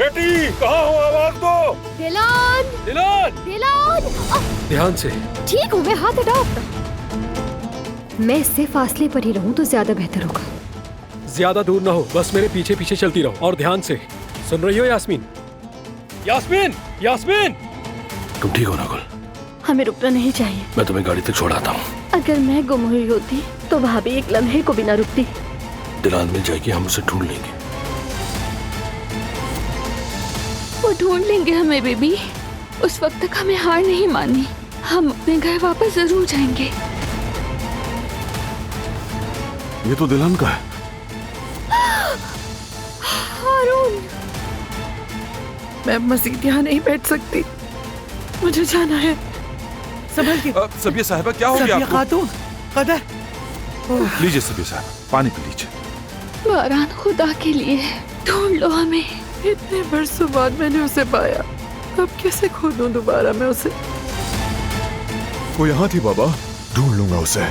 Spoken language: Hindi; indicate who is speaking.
Speaker 1: बेटी कहाँ हो, आवाज दो।
Speaker 2: दिलान,
Speaker 1: दिलान,
Speaker 2: दिलान।
Speaker 3: ध्यान से।
Speaker 2: ठीक हूँ मैं, हाथ हटाओ अपना। मैं इससे फासले पर ही रहूं तो ज्यादा बेहतर होगा।
Speaker 3: ज्यादा दूर ना हो, बस मेरे पीछे पीछे चलती रहो और ध्यान से। सुन रही हो यास्मीन? यास्मीन, यास्मीन।
Speaker 4: तुम ठीक हो ना कुल?
Speaker 5: हमें रुकना नहीं चाहिए।
Speaker 4: मैं तुम्हें गाड़ी तक छोड़ाता हूँ।
Speaker 5: अगर मैं गुम हुई होती तो भाभी एक लम्हे को भी ना रुकती।
Speaker 4: दिलान मिल जाएगी, हम उसे ढूंढ लेंगे।
Speaker 5: वो ढूंढ लेंगे हमें बेबी। उस वक्त तक हमें हार नहीं माननी। हम अपने घर वापस जरूर जाएंगे।
Speaker 6: ये तो दिलान का है।
Speaker 5: हारून,
Speaker 7: मैं मजीद यहाँ नहीं बैठ सकती, मुझे जाना है। संभल के।
Speaker 6: सबिया साहिबा, क्या हो गया
Speaker 7: सबिया
Speaker 6: आपको?
Speaker 7: खातून, कदर।
Speaker 6: लीजिए सबिया साहिबा, पानी पी लीजिए।
Speaker 5: बारान खुदा के लिए ढूंढ लो हमें।
Speaker 7: इतने बरसों बाद मैंने उसे पाया, अब कैसे खो दूं दोबारा मैं उसे?
Speaker 6: वो यहाँ थी बाबा, ढूंढ लूंगा उसे।